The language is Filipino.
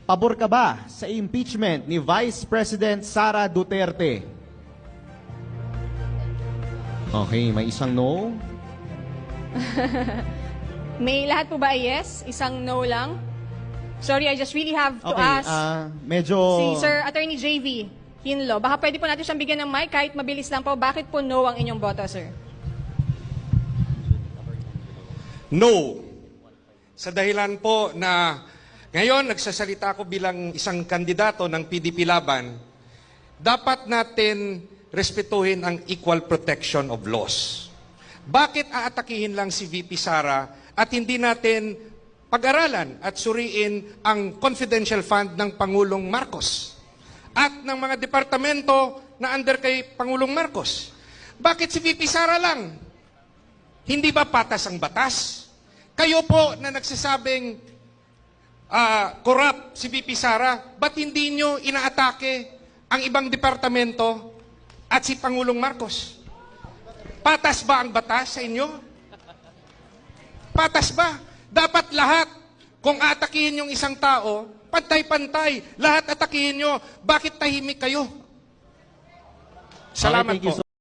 Pabor ka ba sa impeachment ni Vice President Sara Duterte? Okay, may isang no. May lahat po ba ay yes? Isang no lang? Sorry, I just really have to ask Medyo... si Sir Attorney JV Hinlo. Baka pwede po natin siyang bigyan ng mic kahit mabilis lang po. Bakit po no ang inyong boto, sir? No. Sa dahilan po na ngayon nagsasalita ako bilang isang kandidato ng PDP Laban, dapat natin respetuhin ang equal protection of laws. Bakit aatakihin lang si VP Sara at hindi natin pag-aralan at suriin ang confidential fund ng Pangulong Marcos at ng mga departamento na under kay Pangulong Marcos? Bakit si VP Sara lang? Hindi ba patas ang batas? Kayo po na nagsasabing corrupt si VP Sara, ba't hindi nyo inaatake ang ibang departamento at si Pangulong Marcos? Patas ba ang batas sa inyo? Patas ba? Dapat lahat, kung atakihin yung isang tao, pantay-pantay, lahat atakihin nyo. Bakit tahimik kayo? Salamat po.